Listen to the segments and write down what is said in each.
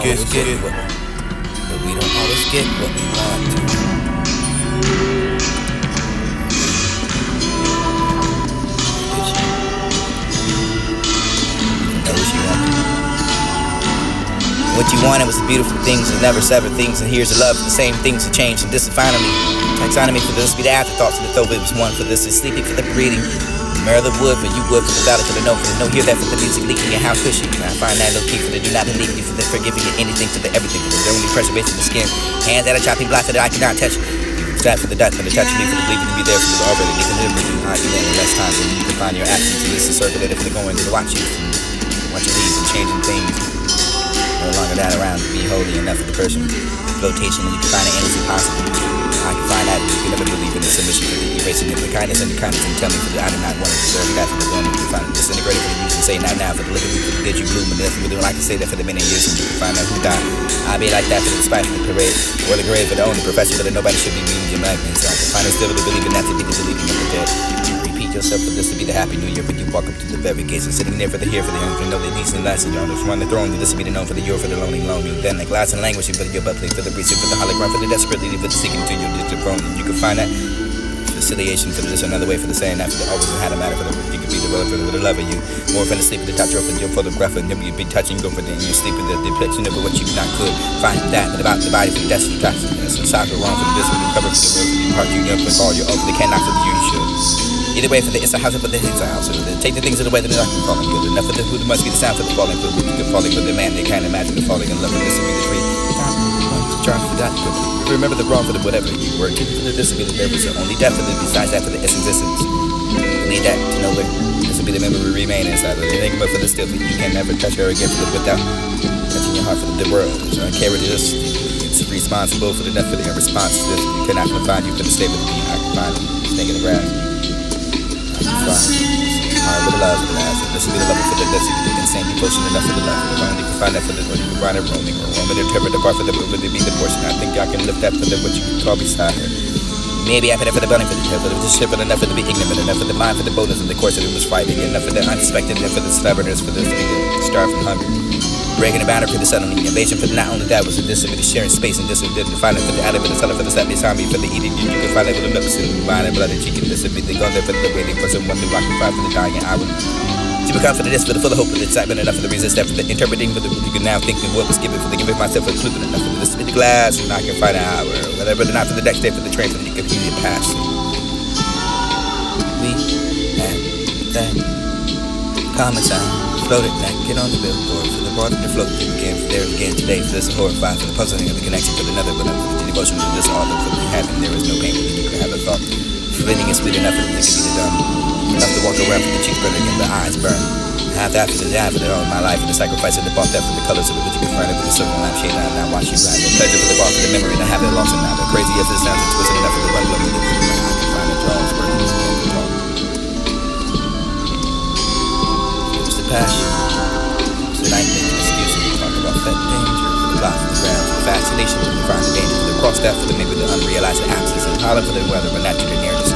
always get what, but we don't always get what we want. What you wanted was the beautiful things and never severed things, and here's the love for the same things that change and disfine me. Taxonomy for this be the afterthoughts of the thought it was one for this is sleeping for the breathing. Mirror the wood for you wood for the valley for the no hear that for the music leaking and how cushy. I find that low key for the do not believe you for the forgiving you anything for the everything for the only preservation of the skin. Hands at a chopping block for that I cannot touch. Flat for the dust for the touch me for the believing to be there for the already even live with you. I can in less time than you can find your absence and this is circulated for the going to the watch you leaves and changing things. No longer that around to be holy enough for the person. Flotation and you can find it endlessly possible. I can find out you can never believe in the submission for the erasing of the kindness and tell me for the I do not want to deserve that for the one you can find it disintegrated for the use and say not now for the liquid for the did you bloom and nothing with it. I can say that for the many years and you can find out who died. I be like that for the despite for the parade or the grave for the only professor but nobody should be meaning your magnet. So I can find it still to believe in that to be the believing of the dead. Repeat yourself for this to be the happy new year when you walk up to the very gates and sitting there for the here for the hungry know the needs and last and your owners run the throne for this to be the known for the year for the lonely then the glass and languishing for your bubbling for the breathing for the hologram for the desperately for the seeking to your digital phone and you can find that facilitation for this another way for the saying that for the always had a matter for the you could be the relative for the love of you more for the sleep of the touch of your photographer and you'll be touching go for the you're sleeping the depiction of what you not could find that but about the body for the destiny touch some soccer wrong for the this for the cover for the real for the part you up with all your own for the cannot for the you should. Either way, for the it's a house, for the it's a house. Take the things of the way that I can call them good enough for the who must be the sound for the falling for the good falling for the man. They can't imagine the falling in love with this will be the tree. Charm for that. Remember the wrong for the whatever you were. Keep for the this will be the devil. So only death for the besides that for the existence. Believe that to nowhere. This will be the memory remain inside of it. Think about for the still. You can never touch her again for the without touching your heart for the world. So I carry this. It's responsible for the death for the response to this. You cannot confine you for the state of the being occupied. Snake in the grass. Alright, with the love for the last. This will be the love for the destiny, the insane devotion enough for the love. The wrong, you can find that for the one, you can find it roaming or roaming and pepper the bar for the will to be the portion. I think I can lift that for the what you can call beside her. Maybe I put it for the belly for the tail, for the ship enough for the be ignorant, enough for the mind for the boldness and the course that it was fighting, enough for the unexpected, enough for the stubbornness, for the starve from hunger. Breaking the boundary for the sudden invasion for the not only that was the disability sharing space and disability find it for the added for the seller for the set zombie for the eating you can find it with the lips and mind and blood and cheek and disability go there for the waiting for someone to rock and fight for the dying hour. To become for the this for the full of hope and excitement enough for the resist that for the interpreting for the you can now think of what was given for the giving myself a clue enough for this to be the glass and I can find an hour whatever but not for the next day for the train for the you can see it pass. We have that common sound. Floated back, get on the billboard for the water to float through again for there again today for this horrified for the puzzling of the connection for another but for the devotion of this author for the having there is no pain for the you can have a thought. Flitting is sweet enough for the can be the dumb. Enough to walk around for the cheeks burning and the eyes burn. Half after the die for the all of my life for the sacrifice of the bought that for the colors of the you can find it with the circle lamp shade and I watch you ride. The pleasure for the bar for the memory and I have it lost and now the crazy if it sounds and twisted enough for the bundle of the I can find the draws working again to talk. It was the passion. I make an excuse to talk about that danger for the plot for the ground, for the fascination to find the danger for the cross that for the maybe the unrealized absence and holler for the weather but not to the nearness.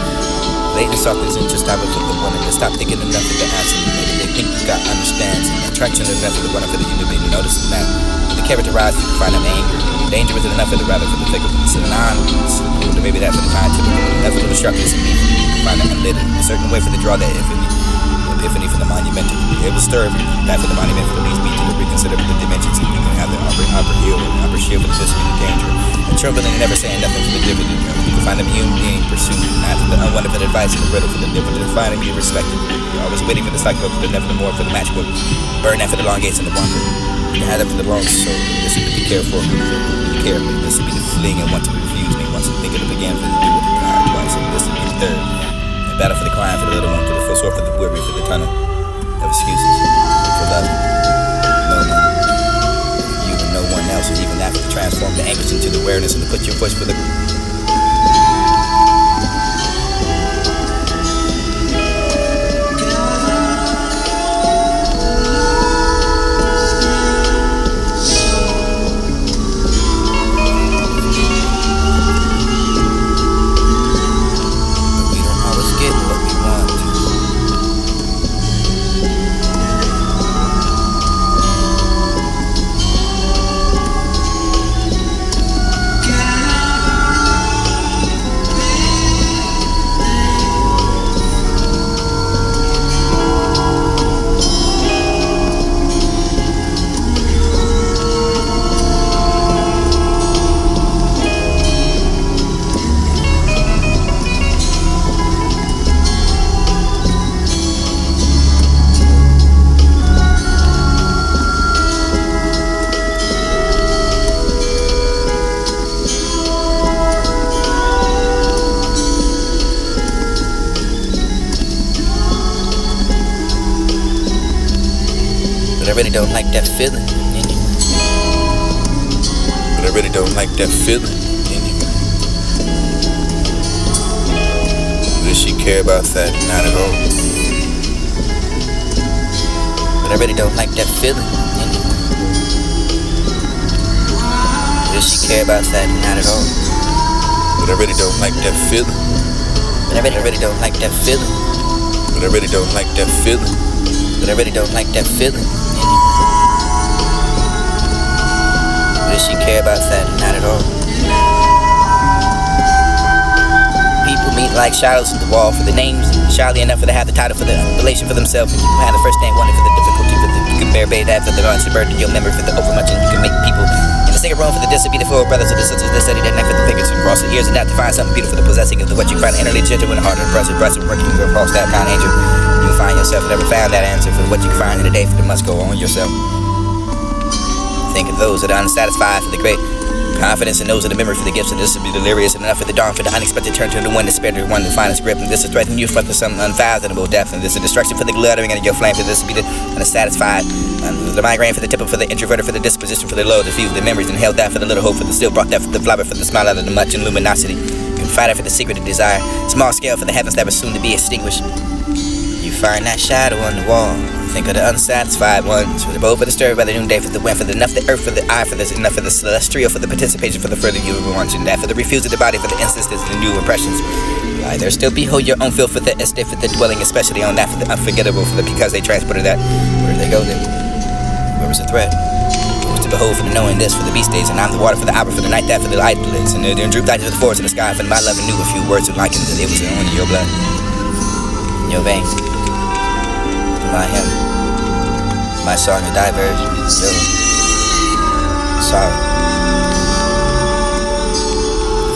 Latent softness and just stop it for the one and to stop thinking enough of the absence. Maybe they think you got understands and attraction enough for the one for the unity to notice that. For the characterize you can find them angry. Danger isn't enough for the rather for the thick of the synonymous. Maybe that for the scientific, enough for the destructiveness and me. You can find that unlit a certain way for the draw that epiphany for the monumental. It will stir that for the monument for the least beat to the reconsider for the dimensions and you can have the upper hill and upper shield for the distance of danger. And troubling and never saying nothing for the dividend. You can find them human being pursued, not for the unwanted for the advice and the riddle for the different and finding you respected. You're always waiting for the cycle for the never the more for the matchbook. Burn that for the long gates and the wonder. You can have that for the wrong soul. This would be careful for who you care for. This would be the fling and want to refuse me. Once you think of it again for the do with the God twice. And this would be the third. Battle for the crying for the little one, for the foot sore for the weary, for the tunnel of excuses, for love. No one, you and no one else, and even that to transform the anguish into the awareness and to put your voice for the I really don't like that feeling anyway. But I really don't like that feeling anyway. Does she care about that? Not at all. But I really don't like that feeling anyway. Does she care about that? Not at all. But I really don't like that feeling. But I really don't like that feeling. But I really don't like that feeling. But I really don't like that feeling anyway. Does she care about that? Not at all. People meet like shadows at the wall for the names, shyly enough for to have the title for the relation for themselves. And you can have the first name, wonder for the difficulty, for the you can bear that for the lunch, the burden, your memory for the overmuch, and you can make people in the single room for the dis, be the four brothers of the sisters, the study that neck for the fingers and cross the ears, and that to find something beautiful, the possessing of the what you find innerly gentle and hard and impressive, breast working your cross that kind angel. You find yourself never found that answer for what you find in the day for the must go on yourself. Think of those that are unsatisfied for the great confidence, and those are the memory for the gifts, and this will be delirious and enough for the dawn for the unexpected turn to the one, the spirit of one, the finest grip, and this is threatening you for some unfathomable depth, and this is a destruction for the glittering and your flame, for this will be the unsatisfied, the migraine for the tipple, for the introverted, for the disposition, for the low, the few, the memories, and held that for the little hope, for the still brought that for the flower, for the smile out of the much and luminosity, confided for the secret of desire, small scale for the heavens that were soon to be extinguished. You find that shadow on the wall. Think of the unsatisfied ones, for the both for the stir by the noonday, for the wind, for the enough, the earth, for the eye, for the enough, for the celestial, for the participation, for the further you were wanting that, for the refuse of the body, for the instances, the new impressions. Why there still behold your own feel for the estate, for the dwelling, especially on that, for the unforgettable, for the because they transported that. Where did they go then? Where was the threat? Where was to behold for the knowing this, for the beast days, and I'm the water, for the hour, for the night, that, for the eyelids, and the droop light of the forest in the sky, for my love and knew a few words of liking that it was on your blood, in your vein. My hymn, my song of diversion, your sorrow.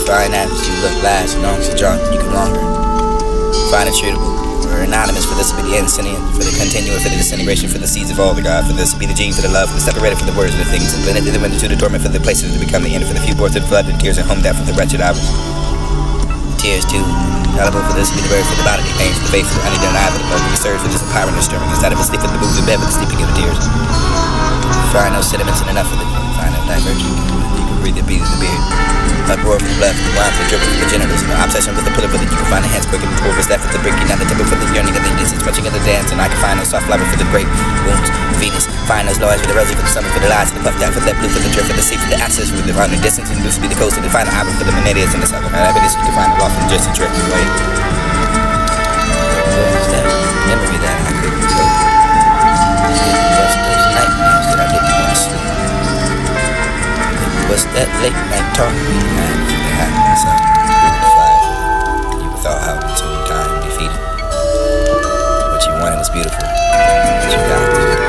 Find that as you look last, long as you're drunk, you can longer. Find it treatable, or anonymous, for this to be the incident, for the continuum, for the disintegration, for the seeds of all the God, for this to be the gene, for the love, for the separated, for the words of the things, and blended in the window to the dormant, for the places to become the end, for the few births of blood and tears and home death, for the wretched hours. Tears too. Palatable for this be the bird, for the bodily pains, for the faith, for the undeniable, for the surge, for just a pyramid of stirring, instead of a sleep for the booze in bed, for the sleeping of the tears. Find no sediments and enough for the find no diverging. You can breathe the beat of the beard. Uproar for the blood, for the wine, for the dribble, for the genitals, and the obsession with the puller, for the you can find the hands quick and the over step, for the breaking down the temple, for the yearning of the distance, touching of the dance, and I can find no soft flower for the great wounds. Venus, find those lords for the rosy, for the summer, for the lies, for the puff down, for the blue, for the drift, for the sea, for the access, for the final distance, and this will be the coast, and the final album for the Menedius and the southern evidence. You can find the lost and just a trick away. What was that memory that I couldn't go? What's those nightmares that I didn't want to sleep? What's that late night talk we had for the happiness of the flash? You without out until time defeated. What you wanted was beautiful. What you got was beautiful.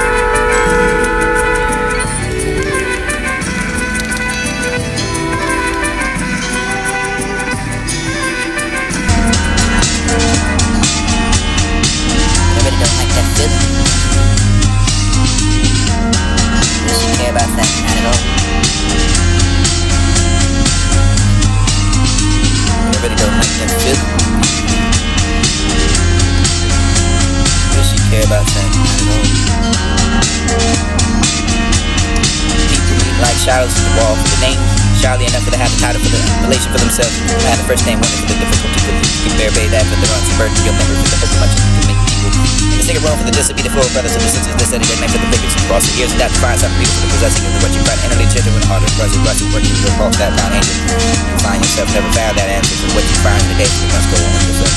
Shadows at the wall for the names, shyly enough for to have the title for the relation for themselves. I had the first name, wonder for the difficulty, for the you can bear that, for the runs and burden, your memory for the overmuch, and you can make people in the single room for the dis, be the four brothers of the sisters, the study that neck for the fingers and cross the ears, and that to find something beautiful, the possessing of the what you find innerly gentle and hard and impressive, brushing, working your cross that kind angel. You find yourself never found that answer for what you find in the day, so you must go on yourself.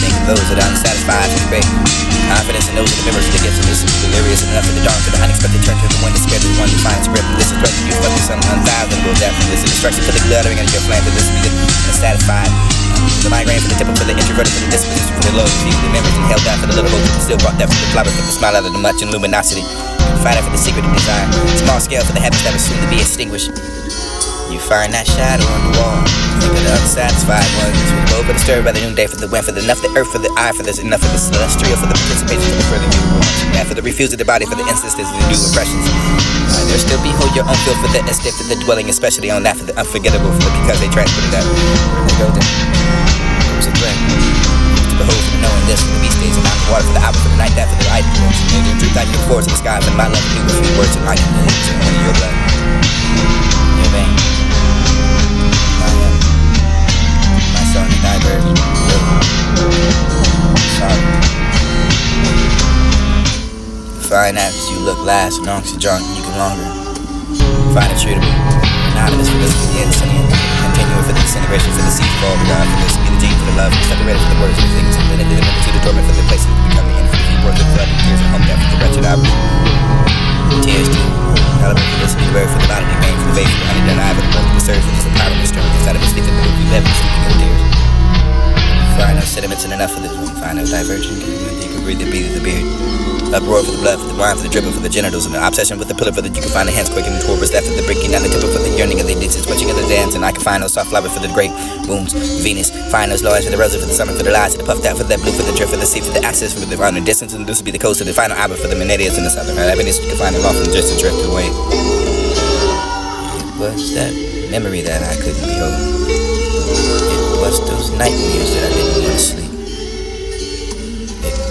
Think of those that are unsatisfied for the great confidence, and those are the memories of the gifts, and this is delirious and enough for the dawn, for the unexpected turn to the one, the spirit of the one, the finest grip, and this is threatening you for some unfathomable depth, and this is destruction for the glittering and your flame, for this will be the unsatisfied, the migraine for the tipple, for the introverted, for the disposition, for the low, the memories and held down for the little hope, and still brought that for the flower, for the smile out of the much and luminosity, fighting for the secret of desire, small scale for the heavens that were soon to be extinguished. You find that shadow on the wall. Think of the unsatisfied ones. For the bow, for the stir by the noonday, for the wind, for the enough, the earth, for the eye, for the enough, for the celestial, for the participation, for the further you want. And for the refuse of the body, for the instances, the new impressions. There still behold your own feel for the estate, for the dwelling, especially on that, for the unforgettable, for the because they transported that. Where they go then? It was a threat. To behold, for the knowing this, for the beast days, and not the water, for the hour, for the night, that, for the eyelids, and the droop light of the soar to the sky for my love of you with few words and like the hits in one of your blood. Your vein. My song is divergent. Sorry. Fine after you look last, and onks you're drunk, you can longer. Find it treatable. Anonymous for this begins, continuing for the disintegration, for the seed fall, regard for this, be the gene for the love, separated from the words of the things, and then it limited to the dormant for the places to become the end, for the deep worth of blood, and tears and home death for the wretched hours. Tears too. Element for this, be the word for the bottom, the main for the base, for the honey that I have, for the birth of the surge, for this empower and strength, inside of a sleep, and the movie left, sleeping in tears. Find no sediments and enough for this one, find no divergent, you can breathe the beat of the beard. Uproar for the blood, for the wine, for the dripping, for the genitals, and the obsession with the pillar, for the you can find the hands quaking towards that, for the breaking down the tipper, for the yearning of the addictions, watching of the dance, and I can find no soft flower for the great wounds, Venus, find those lines for the roses, for the summer, for the lies, for the puffed out, for that blue, for the drift, for the sea, for the access, for the final distance, and this will be the coast of the final album for the Menedias and the southern happiness, you can find them off and just to drift away. It was that memory that I couldn't behold. It was those nightmares that I didn't want to sleep.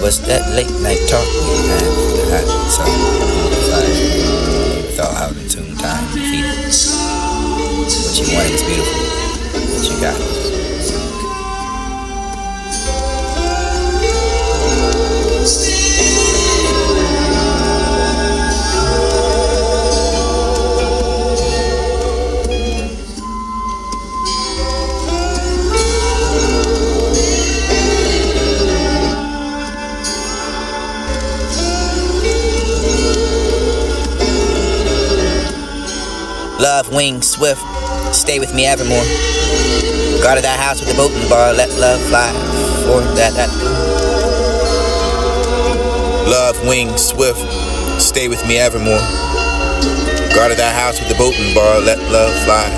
Was that late night talk we had for the hot sun? You thought out in tune, time defeated. What you wanted was beautiful. What you got was love, wings, swift, stay with me evermore. Guarded that house with the boat and the bar, let love fly for that. Love, wings, swift, stay with me evermore. Guarded that house with the boat and the bar, let love fly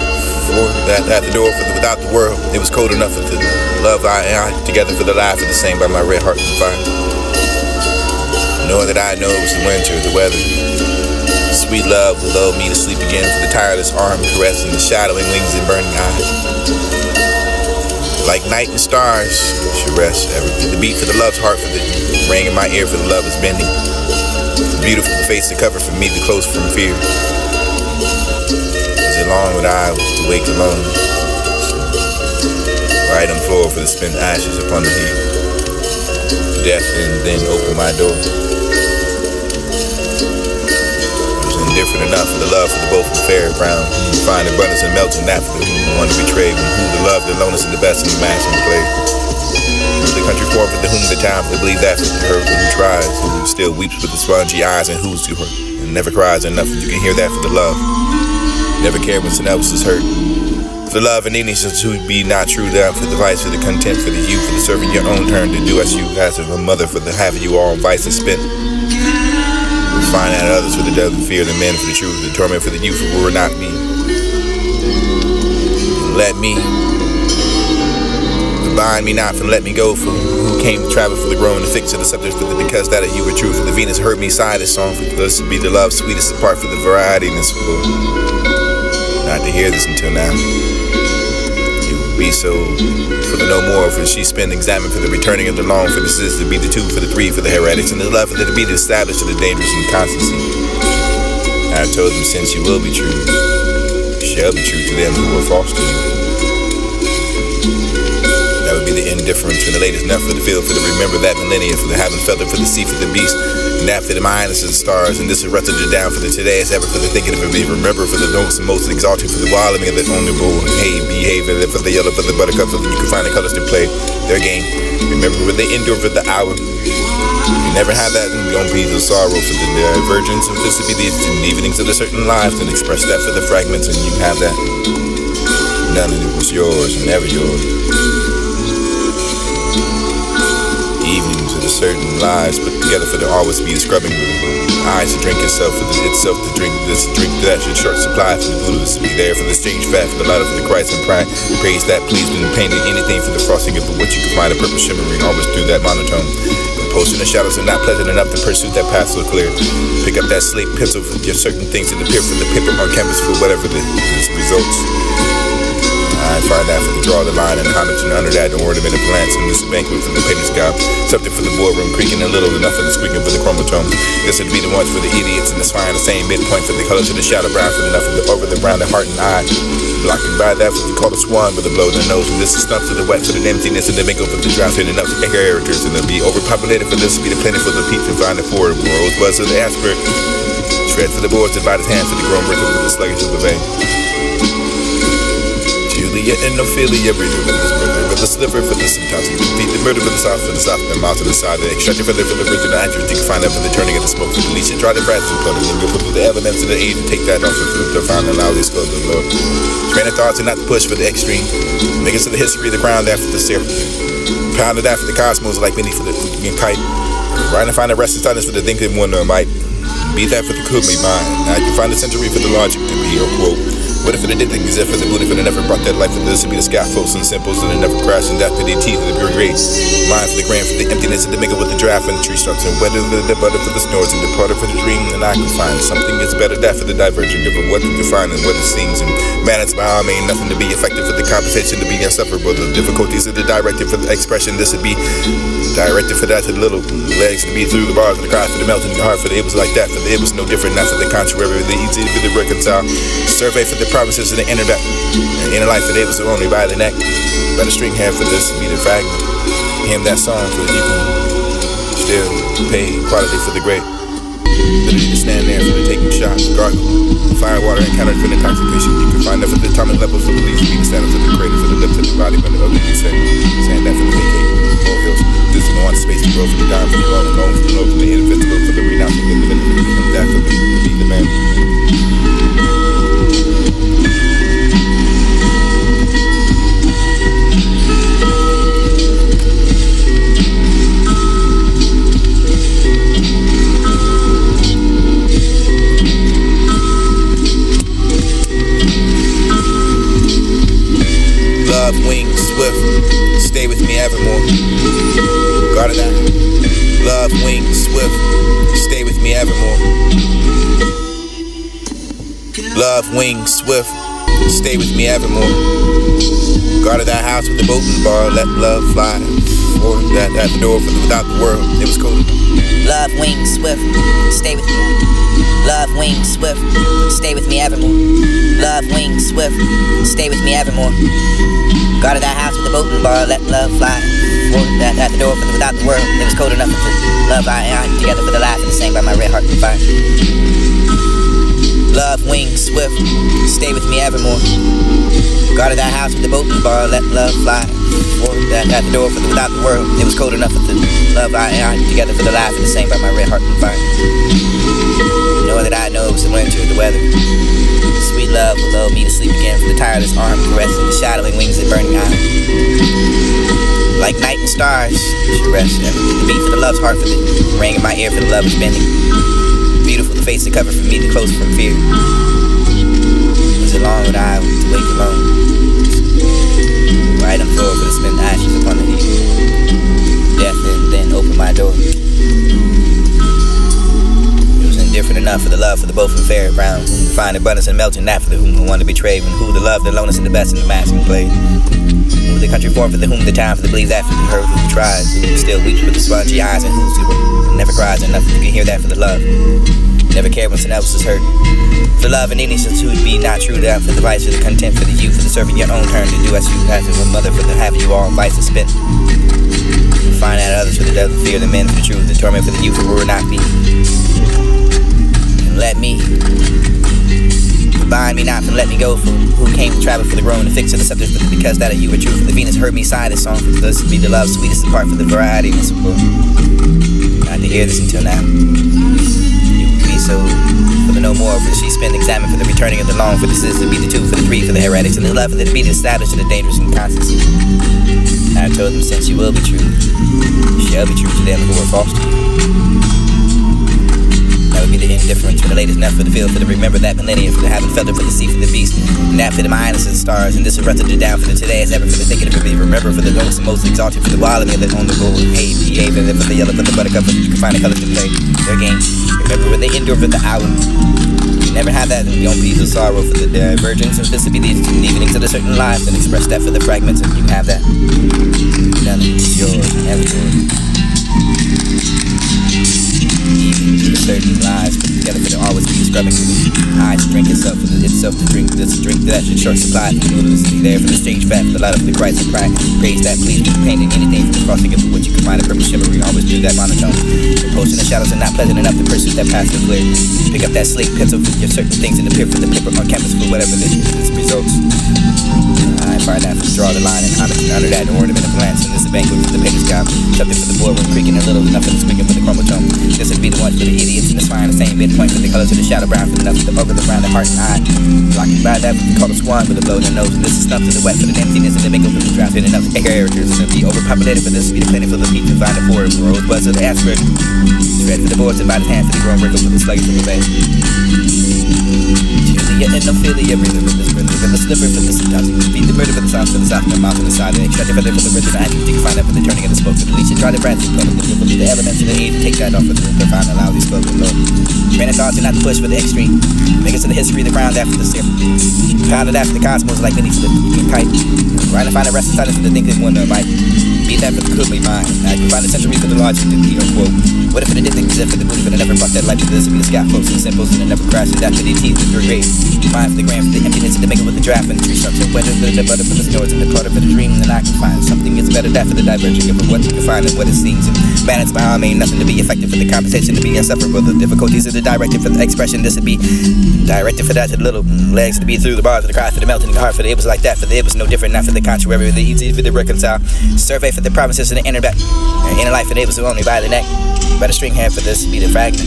for that. At the door for the without the world, it was cold enough for the love I together for the life of the same by my red heart and fire. Knowing that I know it was the winter, the weather. Sweet love will lull me to sleep again for the tireless arm caressing the shadowing wings and burning eyes. Like night and stars should rest ever. The beat for the love's heart for the ring in my ear for the love is bending. Beautiful the face to cover from me, the close from fear. Was it long that I was to wake alone? Right on the floor for the spent ashes upon the heap. Death and then open my door. Different enough for the love for the both and fair brown. Find abundance and melting that for the one to betray. Who the love, the loneliness, and the best in the mass and the play. The country form for the whom the time they believe that for her who tries, who still weeps with the spongy eyes and who's to her and never cries enough. You can hear that for the love. Never care when someone else is hurt. For the love and innocence to be not true down for the vice, for the content, for the you, for the serving your own turn to do as you as of a mother, for the having you all vice and spent. Find out others for the devil, fear the men for the truth, the torment for the youth, who will not be. Let me bind me not from let me go, for who came to travel for the growing, the fix of the subject for the because that of you were true, for the Venus heard me sigh this song, for this would be the love sweetest apart for the variety and this for not to hear this until now. It would be so for the no more, for she spend examine for the returning of the long, for this is to be the two, for the three, for the heretics, and the love for the to be the established of the dangerous and constancy. I have told them since you will be true, shall be true to them who are false to you. That would be the indifference from the latest enough for the field, for the remember that millennium, for the having felt it, for the sea, for the beast, and that for the minus of the stars, and this arrested it down for the today as ever, for the thinking of it, remember for the most and most exalted, for the wilding of the honorable, hey, behave, for the yellow, for the buttercup, for the you can find the colors to play their game. Remember when they endure for the hour. You never have that and don't be the sorrow for the divergence of this to be the evenings of the certain lives and express that for the fragments and you have that. None of it was yours and never yours. Evenings of the certain lives put together for the always be the scrubbing eyes to drink itself for the itself to drink this drink that should short supply for the Buddhas to be there for the strange fat for the light for the Christ and pride praise that pleased and painted anything for the frosting of what you can find a purpose shimmering always through that monotone. Posting the shadows are not pleasant enough to pursue that path so clear. Pick up that slate pencil for your certain things to appear for the paper on canvas for whatever the results. I mind, fire that for the draw the line, and homage and under that, the ornament of plants, and this banquet for the painted sky, something for the boardroom, creaking a little, enough for the squeaking for the chromosome. This would be the ones for the idiots, and this fire the same midpoint for the colors of the shadow brown, for enough of the over the brown, the heart and eye. Blocking by that what we call a swan with a blow to the nose. And this is stuff to the wet, for the emptiness, and the makeup of the drought, and enough to the characters, and to be overpopulated for this to be the planet for the peach and find the affordable. Rosebuds of the aspirate, shred for the boards, divide his hands for the grown rhythm of the sluggish of the vein. Juliet and Ophelia breathing with this murder, with the sliver for the symptoms, beat the murder for the south, and mouth to the side, the extracted for the original actress, you can find out for the turning of the smoke, the police should try to rat and put it, and go through the elements of the age and take that off to find and allow this go to the Lord. Train of thoughts and not the push for the extreme. Make it to the history of the ground after the syrup. Pounded after the cosmos like many for the kite. Right and find the rest of silence for the thinking one might. Be that for the could be mine. Now I can find the century for the logic to be, or quote. What if it did things exist for the Buddha, if it never brought that life for this to be the scaffolds and symbols, and it never crashed and that for the teeth of the pure grace. Mind for the grand, for the emptiness of the maker with the draft and the tree structure, and weather the butter for the snores and departed for the dream, and I can find something is better that for the diverging of what you can find and what it seems. And man, it's by all means nothing to be effective for the compensation to be insufferable. The difficulties of the directive for the expression, this would be directed for that to the little legs to be through the bars and the cries for the melting the heart for the it was like that, for the it was no different, not for the contrary, the easy for the reconcile. Survey for the promises of the inner life for the it was only by the neck. Better string hand for this be the fragment. Him that song for you can still pay quality for the great. Ability to stand there for the taking shots, gargle, fire, water, and counter for the intoxication. You can find that for the atomic level for the least, the standard for the crater, for the lips of the body, when the ugly you say, saying that for the vacate, molehills, this is the one space to grow for the dime, for the all alone, for the low, for the invisible, for the renouncing, the divinity, for the that, for the be the man. Love, wings, swift, stay with me evermore. Guarded that. Love, wings, swift, stay with me evermore. Love, wings, swift, stay with me evermore. Guarded that house with the boat and the bar, let love fly. Or that at the door for the without the world, it was cold. Love, wings, swift, stay with me. Love, wings, swift, stay with me evermore. Love, wings, swift, stay with me evermore. Guarded that house with the boat and the bar, let love fly. Or that at the door for the without the world, it was cold enough for love I together for the laugh and the same by my red heart and fire. Love, wings, swift, stay with me evermore. Guarded that house with the boat and the bar, let love fly. Or that at the door for the without the world, it was cold enough for the love I together for the laugh and the same by my red heart and fire. Nor that I know it was the winter, the weather. Sweet love will lull me to sleep again for the tireless arm caressing the shadowing wings and burning eye. Like night and stars, she rests, and the beat for the love's heart for the ring in my ear for the love is bending. Beautiful the face to cover for me to close from fear. Was it long would I to wake alone? Right on the floor for the spent ashes upon the heat. Death and then open my door. Different enough for the love for the both and fair brown. Whom to find abundance and melting that for the whom who want to betray. And who the love, the lonest and the best and the mask and play. Who the country form for the whom the time for the believe that for the her who tries. Who still weeps with the spongy eyes and who's who never cries enough. You can hear that for the love. Never cared when someone else is hurt. For love and innocence who'd be not true down for the vice, for the content for the you, for the serving your own turn to do as you have to a mother for the having you all vice and spent. Find out others for the devil, fear the men for the truth, the torment for the youth who will not be. Let me bind me not and let me go for who came to travel for the growing and fix of the subject because that you were true for the Venus heard me sigh this song for this be the love sweetest apart from the variety and this will not to hear this until now you would be so for the no more for the she spend examine for the returning of the long for the sis to be the two for the three for the heretics and the love for the to be the established and the dangerous and constancy. I told them since you will be true shall be true to them who are false to you. That would be the indifference for the latest enough for the field for the remember that millennium for the having felt it for the sea for the beast and that for the minus and stars and this erupted it down for the today as ever for the thinking for the remember for the lowest and most exalted for the wild and the on the gold hey behave and then for the yellow for the buttercup for you can find the colors to play their game remember when they endure for the hour Never had that, you don't be the sorrow for the divergence. And this would be the evenings of the certain lives, and express that for the fragments, and you have that. None of it's yours, never yours. Evenings of the certain lives, put together for the always be scrubbing with the eyes drink itself for itself to drink this drink that should short supply for the wilderness to be there for the strange fact for the light of the Christ and pride. Praise that please with painting anything from the crossing of what you can find a purple shimmery, always do that monotone. The post in the shadows are not pleasant enough to pursue that path to clear. Pick up that slate pencil for your certain things in the paper for the paper on canvas for whatever this results. I find that to draw the line and under that the ornament of glance, and this is a banquet for the paper's job. Something for the boardroom creaking a little, enough for the squeaking for the chromosome. This would be the one for the idiots and the swine, the same midpoint for the colors of the shadow brown for the nuts, the bug of the brown, the heart and eye. Blocking by that with the color swan with a blow in the nose, and this is stuff to the wet for the emptiness and the mingle for the draft in enough characters, and it'll be overpopulated for this to be the clinic for the peach and find it for it. Rosebud's of the aspirin. Thread for the boards and by the hand for the grown wrinkle for the sluggish of the bay. Julia and Ophelia, rhythm for this rhythm, and the slipper for the symptoms. Beat the murder for the south, the mouth on the side, and extract the feather for the rhythm, and you can find that for the turning of the smoke for the leash, and try the branch, and put the elements in the need to take that off with the find a lousy spoke and low. Train of thoughts and not the push for the extreme. Make us to the history of the ground after the sip. Pounded after the cosmos like beneath the kite. Trying to find a rest in silence for the thinking wonder might. Beat that for the cookly mind. I can find a century for the logic and the quote. What if it did things if the movie but it never brought that light to this would be the scaffolds and the symbols and it never crashes after the teeth of your grave. Mind for the gram for the emptiness and the maker with the draft and the tree structure. Whether the butter for the snows and the clutter for the dream, then I can find something is better that for the diverging of what you can find and what it seems. And balance by all means, nothing to be effective for the compensation to be insufferable. The difficulties of the directed for the expression. This would be directed for that to the little legs to be through the bars of the cry for the melting the heart for the it was like that for the it was no different not for the contrary the easy for the reconcile survey for the promises and the inner back inner life for the it was only by the neck by the string hand for this be the fragment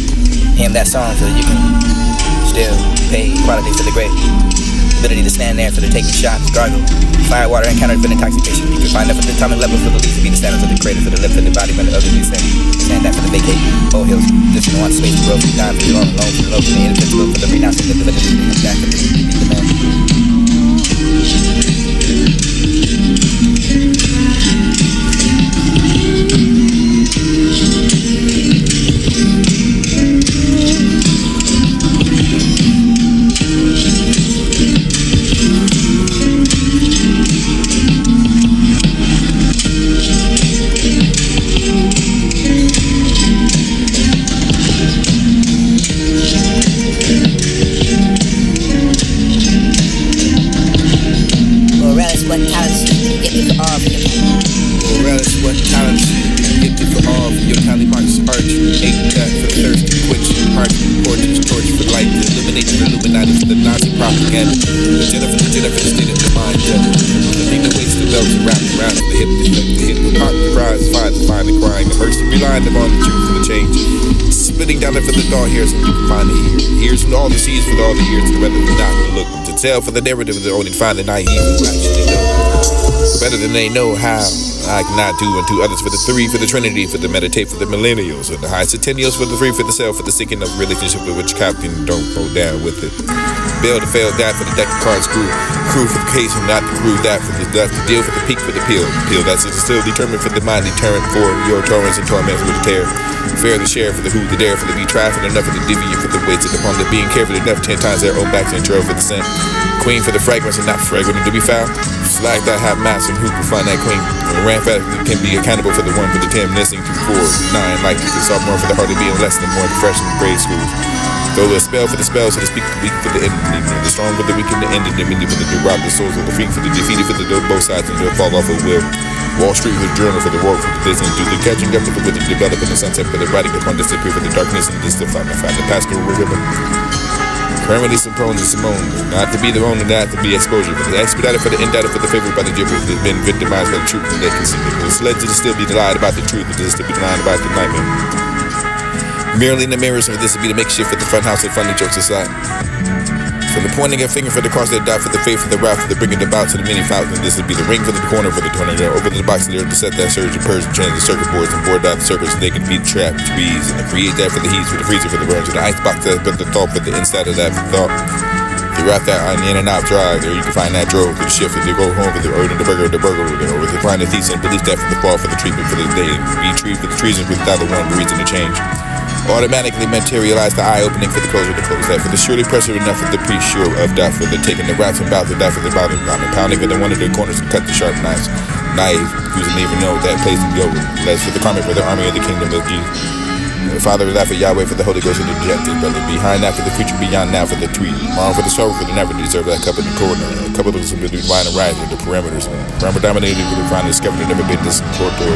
him that song so that you can still pay quality for the great ability to stand there for the taking shots gargle fire water and counter for the intoxication you can find that for the atomic level for the least to be the standards of the creator for the lip for the body for the other these things stand that for the vacate old hills this one space to grow for the time for the long alone for the low for the indivisible for the renouncing the divinity and back for the man. Here's from all the seas for all the years to weather the not to look to tell for the narrative of the only find the naive who actually know better than they know how I cannot do and two others for the three for the trinity for the meditate for the millennials and the high centennials for the three for the self for the seeking of relationship with which captain don't go down with it build to fail that for the deck of cards crew for the case and not the crew that for the death the deal for the peak for the peel that's still determined for the mind deterrent for your torrents and torments with the tear fair the share for the who the dare for the be trifling enough for the deviant for the weights upon the being careful enough 10 times their own backs and trail for the scent queen for the fragrance and not fragrant to be found flag that have mass and who can find that queen and ran fast can be accountable for the one for the 10 missing through 4 9 like you can solve more for the heart of being less than more the fresh in grade schools throw a spell for the spells so to speak the weak for the enemy the strong for the weak and the end and the many for the rob the souls of the freak for the defeated for the both sides and the fall off of will Wall Street for the journal for the work for the business do the catching up with the developing the sunset for the writing upon disappear for the darkness and this to find the pastoral rhythm currently Simone and Simone not to be their own and not to be exposure for the expedited for the indicted for the favorite by the gibbers that have been victimized by the truth and they can see it it's led to still be lied about the truth but this to be lied about the nightmare merely in the mirrors of this to be the makeshift for the front house and funny jokes aside from the pointing a finger for the cross that died for the faith for the route for the bringing the bout to the many fountains this would be the ring for the corner for the tornado over the box there to set that surge and purge and change the circuit boards and board down the circuits and they can beat the trap trees and create that for the heat for the freezer for the burns and the ice box that but the thought for the inside of that for thought throughout that on the in and out drive there you can find that drove for the shift for the go home for the earth and the burger over the find the thesis and belief that for the fall for the treatment for the day be treated for the treason without the one reason to change Automatically materialize the eye opening for the close of the close. That for the surely pressure enough of the priest sure of death, for the taking the rats and bouts of death for the bottom, pounding for the one of their corners and cut the sharp knives. Naive, who doesn't even know that place in go. Less for the karma for the army of the kingdom of Jesus. The Father is that for Yahweh, for the Holy Ghost, and the dejected brother. Behind that for the future, beyond now for the tree. Tomorrow for the sorrow, for the never deserve that cup in the corner. A couple of them will be wine and rise with the parameters. Parameter dominated with the final discovered never been this corridor.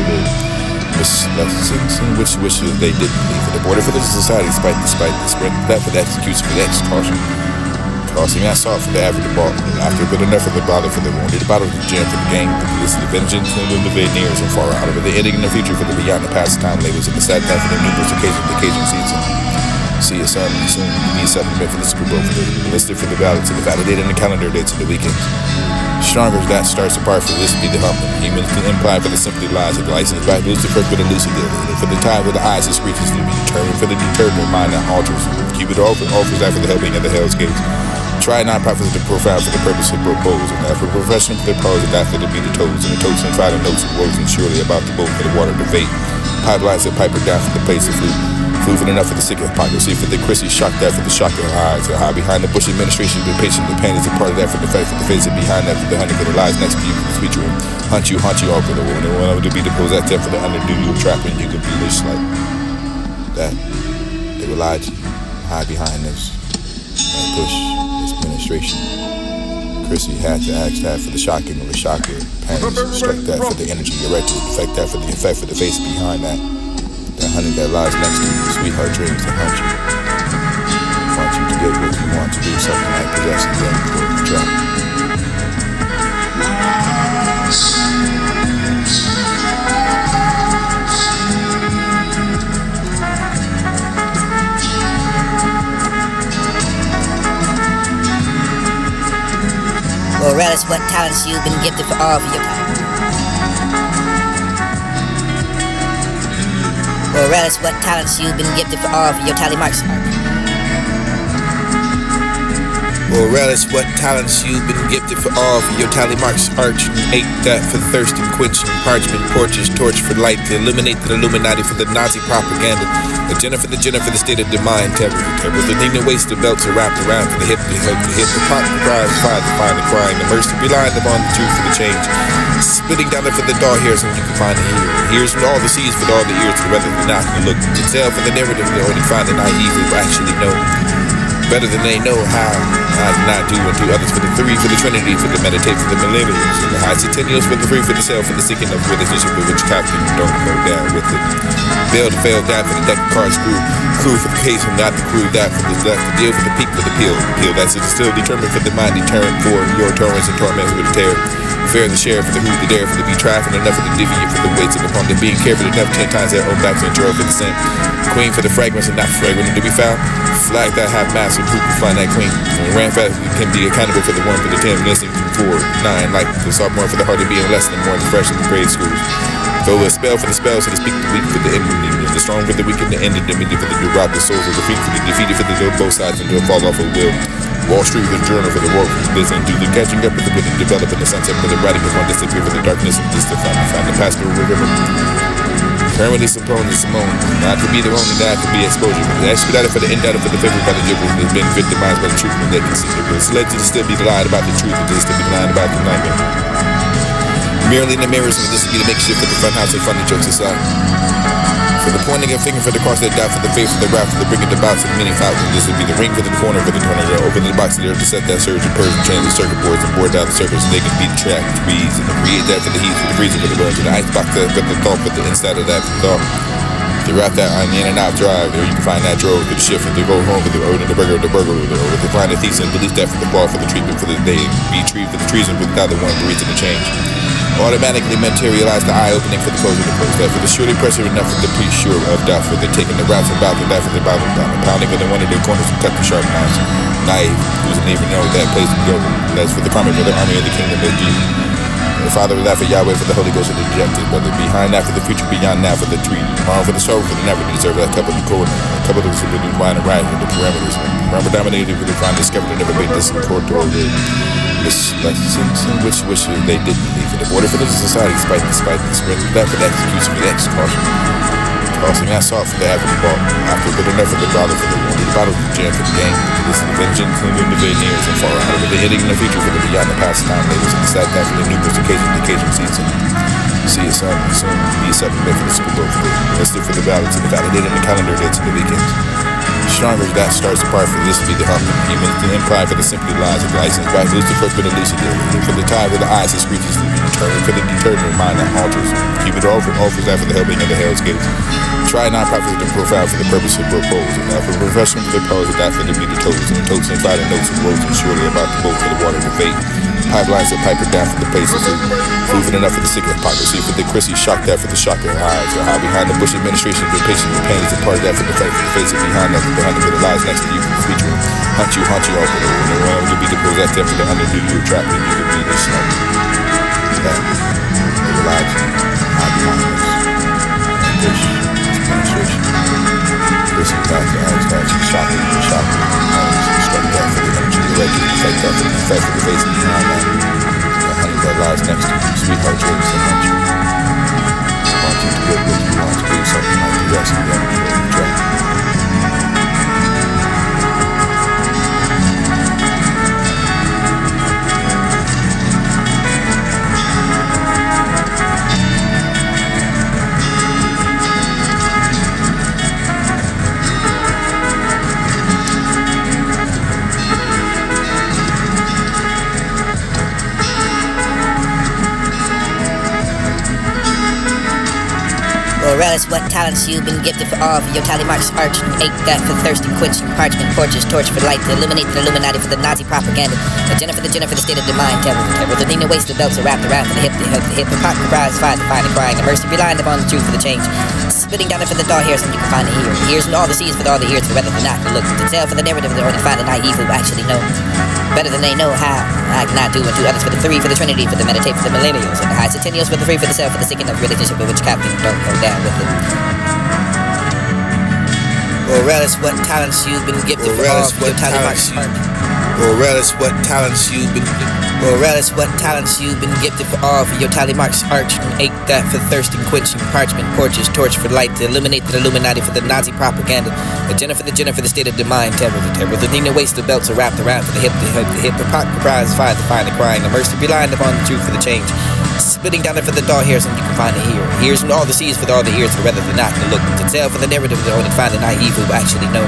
Which wishes they didn't leave for the border for the society, despite the spread that for the execution for the execution. Crossing that sought for the average ball. After a bit enough for the bottle for the wounded, the bottle of the gem for the game, the police, the vengeance, and the veneers and far out of it. The ending in the future for the beyond the past time labels and the sad time for the numerous occasion season. See a son soon. Be a supplement for the Super Bowl for the listed for the ballots and the validated in the calendar dates and the weekends. Stronger that starts apart for this be the humble. Humans can imply for the simply lies of the license by Lucifer for the lucid for the time with the eyes and screeches to be determined for the determined mind that alters. Keep it offers that for the helping of the hell's gates. Try non-profits to profound for the purpose of propose, and that for profession for the pros, and that for the be the toes, and the toes and try the notes and woes, and surely about the boat for the water, the fate. Pipelines that piper down for the place of food. Food for enough for the sick hypocrisy, for the Chrissy shock that for the shock of the eyes. The high behind the Bush administration, the patient, the pain is a part of that for the fact for the face, and behind that for the honey for the lies next to you for the speech room. Hunt you all for the woman, and one to be the pose that for the underdo you trap, and you can be this like that. They will lie to you, hide behind this, and push. Administration. Chrissy had to ask that for the shocking of the shocker. Panties struck that for the energy erected. Effect that for the effect for the face behind that. That honey that lies next to you. Sweetheart dreams that haunt you. Want you to get what you want to do. Something like possessing them for the trap. Well, relish what talents you've been gifted for all of your time. Well, relish what talents you've been gifted for all of your tally marks. Well, relish what talents you've been gifted for all for your tally marks. Arch and ate that for thirst and quenching. Parchment, porches, torch for light to illuminate the Illuminati for the Nazi propaganda. Agenda for the state of the mind. Terror, the thing that waste the belts are wrapped around for the hip, the pop, the cries, the crying, the mercy, relying upon the truth for the change. Spitting down there for the dull hairs and you can find the ears from all the seas for all the ears to rather than not to look. To tell for the narrative they only find the naive who actually know. Better than they know how I not do and do others for the three, for the Trinity, for the meditate, for the millennials, for the high centennials, for the free, for the self, for the seeking of relationship with which captain don't go down with it. Fail to fail down for the deck of cards crew for the case and not the crew, that for the left, the deal for the peak, for the peel that's still determined for the mind, deterrent for your torments and torments with the terror. Fair the share for the who, the dare for the be trifling enough for the deviant for the weights and upon the being careful enough 10 times their own back to enjoy for the sin. Queen for the fragrance and not fragrant to be found. Flag that have mass and who can find that queen. And ran fast can be accountable for the 1 for the 10, listening for 9, like the sophomore for the heart of being less than more than fresh in the grade schools. Throw a spell for the spell, so to speak, the weak for the enemy, the strong for the weak and the end of the media for the new rob the souls of the feet for the defeated for the both sides and the fall off of will. Wall Street for the journal for the work for the business, do the catching up with the developing the sunset for the writing of one disappear for the darkness and just to find the pastoral river. Currently Simone and Simone, not to be the only, not to be exposure. The expedited for the indicted for the favored by the gibbers has been victimized by the truth when they can see it. It's led to still be lied about the truth, but just to be lying about the nightmare. Merely in the mirrors for this to be the makeshift for the fun house and funny jokes aside. For the pointing a finger for the cross that died for the faith for the wrath for the bringing the box and the many falcons. This would be the ring for the corner for the tornado. Open the box there to set that surge and purge and change the circuit boards and board down the circuits so they can beat track trees and create that for the heat for the freezing for the burns and the ice box for the thought for the inside of that thought. Throughout that on the in and out drive, there you can find that drove for the shift for the go home for the order the burger with the find the thesis and belief that for the fall for the treatment for the day be treated for the treason without the one the reason to change. Automatically materialize the eye opening for the close of the close. That for the surely pressure enough for the priest sure of death for the taking the routes about the that for the bottom down the pounding for the one of their corners and cut the sharp knives. Naive, who doesn't even know that place to go. That's for the karma for the army of the kingdom of Jesus. The Father is that for Yahweh, for the Holy Ghost, and the dejected brother. Behind that for the future, beyond now for the tree. Tomorrow for the sorrow, for the never deserve that cup of the corner. A couple of us have been wine and rise with the parameters. Parameter dominated with the find discovered and never made this corridor. Which wishes they didn't leave for the border for the society, despite the spread that for the execution for the execution. tossing that salt for the average ball. After good enough for the dollar for the wounded, the bottle of jam for the game. This is the vengeance and the veneers and far out of the hitting in the future for the beyond the pastime labels and the sad that for the numerous occasion season. See you soon. Be a 7 bit for the Super Bowl for the listed for the ballots and the validated the calendar dates and the weekends. Stronger that starts apart for this to be the hump. Even the improv for the simply lies of the license back. Lose the first bit of Lisa deal. For the time with the eyes that screeches to be determined. For the determined mind that alters. Keep it all for offers after the helping of the Hell's Gates. Try non-profit to profile for the purpose of propose. And now for professional for the pose of that for the be the toes. And the toes and fire notes and roads and surely about the boat for the water to fate. Pipelines that pipe it down for the pace of food. Proven enough for the sick hypocrisy. For the Chrissy shock that for the shocker eyes. Or how behind the Bush administration been patient with pains and part of that for the fact for the face of behind that behind the lies next to you for the future. Hunt you all for the one around to be the pose that for the underdo you trap me you could be the snow. That they lied to hide behind this. And this penetration. Chrissy back to eyes that you shocking. Struck that for the energy directed the fake that for the effect of the face behind that. The honey that lies next to you, sweetheart dreams that hunt you. Want you to get what you want to be, something like the rest of them before you try. Relish what talents you've been gifted for all for your tally marks arch and ache that for thirsty quenching parchment torches torch for light to illuminate the Illuminati for the Nazi propaganda agenda for the state of the mind terror the thing that waste the belts are wrapped around for the hip the pot cries find the crying the mercy relying upon the truth for the change spitting down it for the dull hairs and you can find the ears and all the seas with all the ears for whether or not to look to tell for the narrative of the only find the naive who actually know better than they know how I cannot do and do others for the three for the Trinity for the meditate for the millennials and the high centennials for the three for the self for the sick and of relationship with which captain don't go down with it. Or relish what talents you've been gifted for all for your tally marks. Or relish what talents you've been gifted for all for your tally marks arch and ache that for thirsting quenching parchment porches torch for light to illuminate the Illuminati for the Nazi propaganda agenda for the state of the mind terror the thing that wastes the belts are wrapped around for the hip the pot cries fire to find the crying the mercy relying upon the truth for the change spitting down it for the dull hairs and you can find the ears and all the seas for all the ears for whether they're not to look to tell for the narrative of the only find the naive who actually know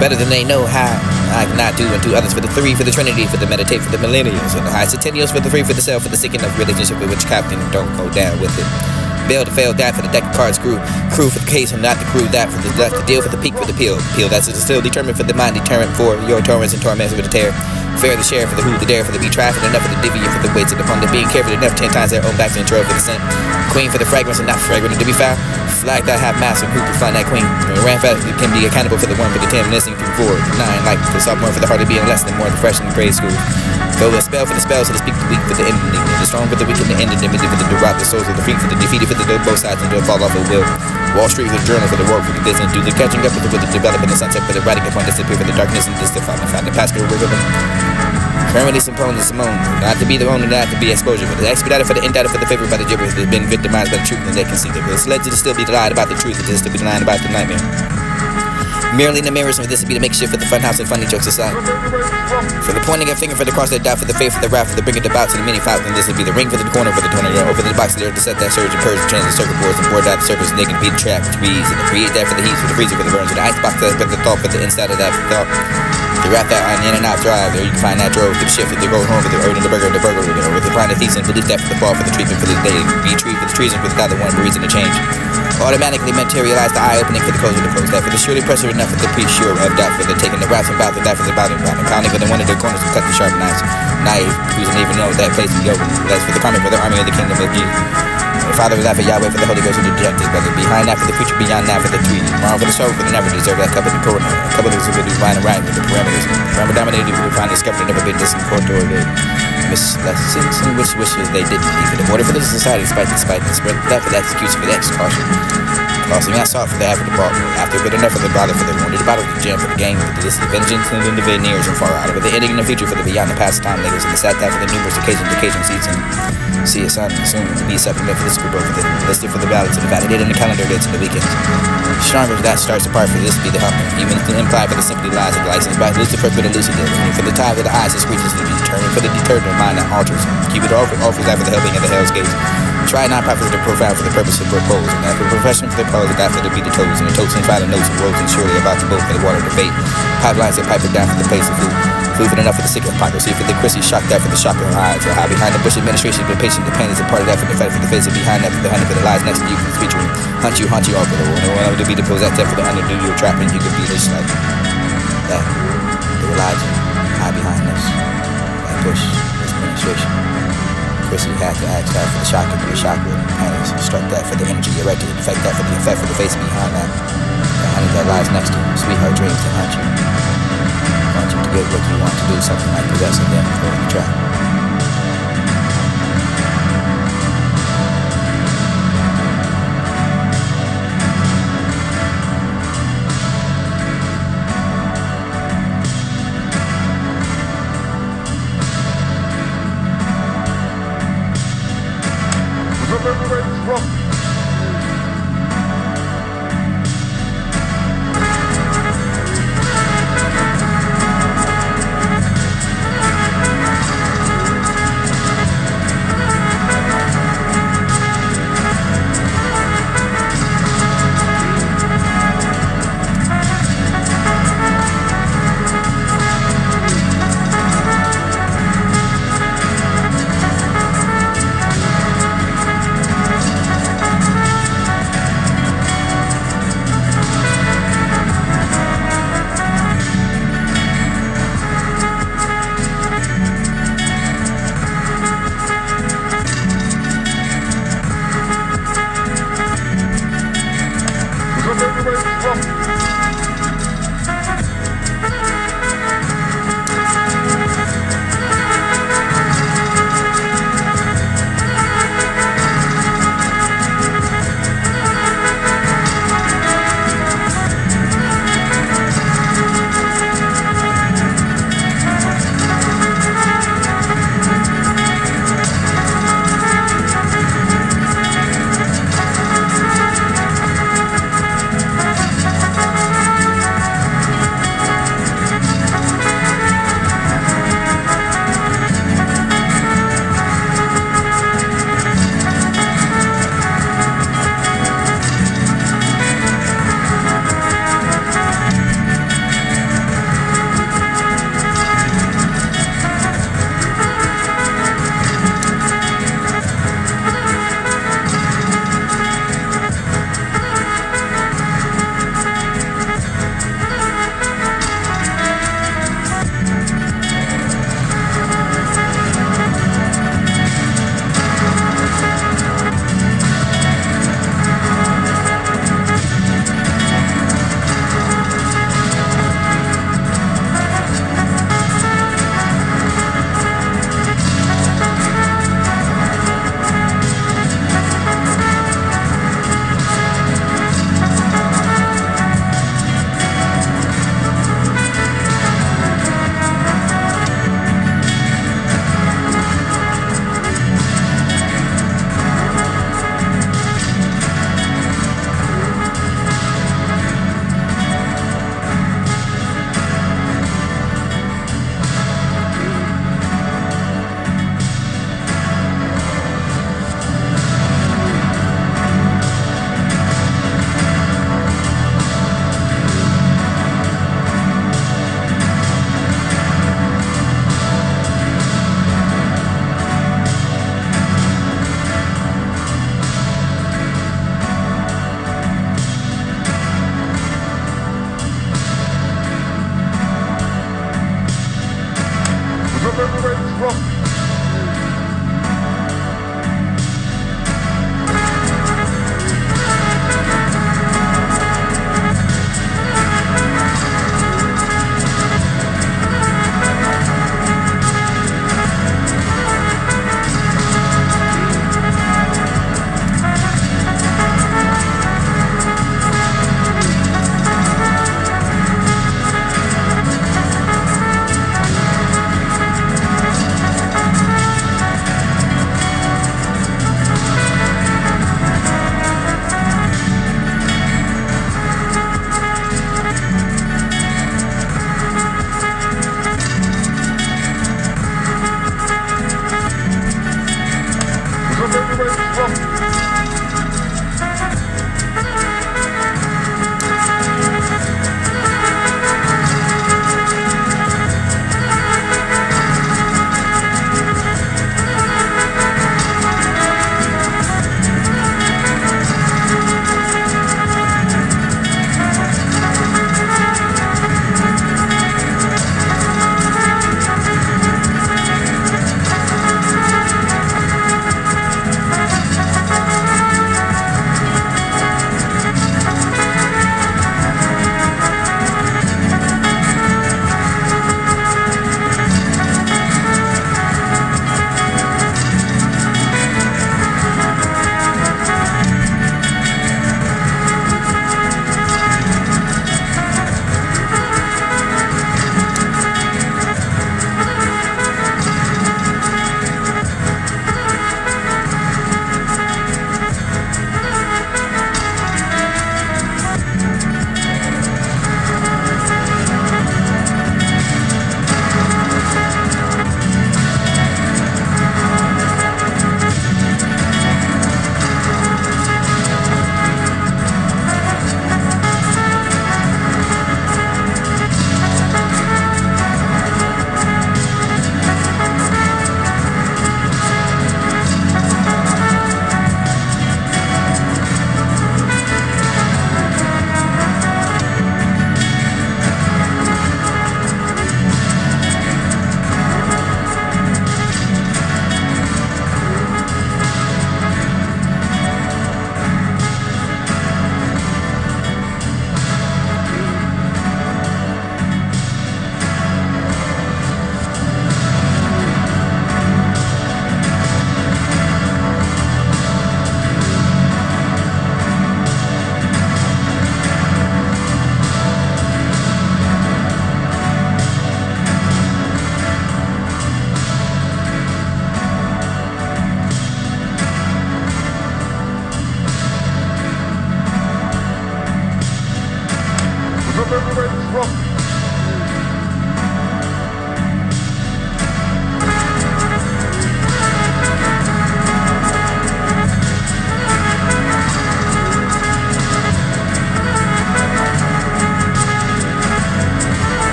better than they know how I cannot do and do others for the three for the Trinity for the meditate for the millennials and the high centennials for the three for the self for the sick and of relationship with which captain don't go down with it. Bail to fail that for the deck of cards crew for the case and not the crew that for the left the deal for the peak for the peel that's still determined for the mind deterrent for your torments and torments with the tear fair the share for the who the dare for the be trafficked enough for the divvy for the weights of the pun the being careful enough 10 times their own back to intro for the scent queen for the fragrance and not fragrant to be found flag that have mass and who can find that queen ran fast can be accountable for the 1 for the 10 listening through 4 9 like the sophomore for the hardly being less than more the fresh in the grade school go the spell for the spells so to speak the weak for the ending the strong for the weak and the ending the middle for the derived the souls of the feet for the defeated for the both sides and the fall off of will Wall Street for the journal for the work for the business do the catching up with the development the sunset for the writing upon disappear for the darkness and find the pastoral rhythm permanently Simone not to be the owner not to be exposure for the expedited for the indicted for the favorite by the gibberish that have been victimized by the truth and they can see that it's led to still be lied about the truth and to still be lying about the nightmare merely in the mirrors for this to be the makeshift for the fun house and funny jokes aside for the pointing a finger for the cross that doubt for the faith for the wrath for the bringing the bouts and the mini foul and this would be the ring for the corner for the tornado over the box there to set that surge and purge and change the circuit boards and board out the surface and they can beat the trap which bees and create that for the heat for the freezer for the burns and the icebox that for the thought for the inside of that for the thought to wrap that on the in and out drive there you can find that drove to the shift for the road home for the urn and the burger with the blind thesis and believe that for the fall for the treatment for the day be treated for the treason for the other one reason to change automatically materialize the eye opening for the close of the close that for the surely pressure enough for the pre-sure of doubt for the taking the routes and bout the that for the bottom pounding for the one of the corners to cut the sharp knives naive who doesn't even know that place to go that's for the coming for the army of the kingdom of Jesus the Father was that for Yahweh for the Holy Ghost and the dejected brother behind that for the future beyond that for the tweet tomorrow for the soul for the never deserve that couple of the corner a couple of the divine right with the parameters dominated for the find discovered never been disconcordated miss lessons and wishes they didn't even in order for the society despite the spread that for the execution for the execution Costing me assault for the half of the ball. After good enough for the bother for the wounded, the battle of the gym for the game, for the distant vengeance and the veneers and far out of it. The ending in the future for the beyond the pastime niggas and the sad time for the numerous occasion seats and see a sun soon to be supplement for the scuba for the listed for the ballots and the validated in the calendar dates and the weekends. Stronger that starts apart for this be the humble. Even to imply for the simply lies of the license by Lucifer for the lucid and for the tie of the eyes that screeches to be determined for the deterred mind that alters. Keep it offers after the helping of the hell's gates. Try not profit to profile for the purpose of propose, and after profession for the pros, and after to be the toes, and the totes and file the notes and roads and surely about to boat for the water to fate. Pipelines that pipe it down for the place of food. Food for enough for the sick hypocrisy, for the Chrissy shocked that for the shock of her eyes. Or how behind the Bush administration been patient, the pain is a part of that for the fight for the face, and behind that for the honey for the lies next to you for the featuring. Haunt you all for the world. No one to be the pose that for the underdo your trapping, you could be this like that. They relied you, hide behind us. That Bush administration. Chrissy had to ask that for the shock and the shock with panics. Struck that for the energy erected, effect that for the effect for the face behind that. The honey that lies next to you, sweetheart dreams to haunt you. Want you to get what you want to do, something like possessing them for the trap.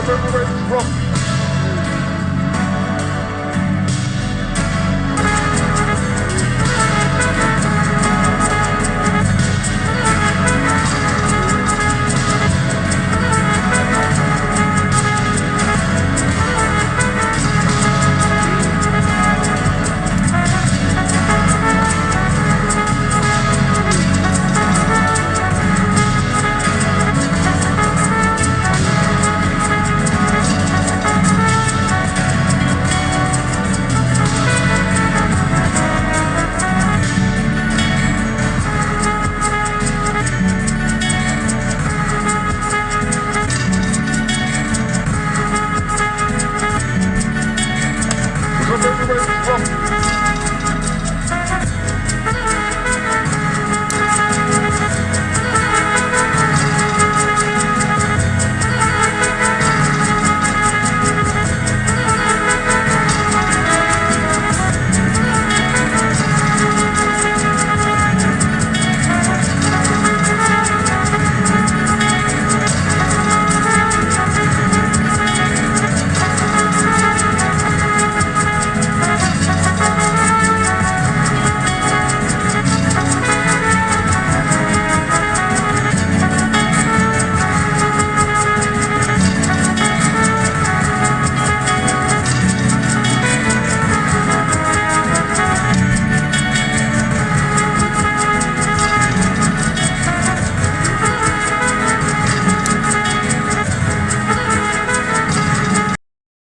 Remember, it's rough.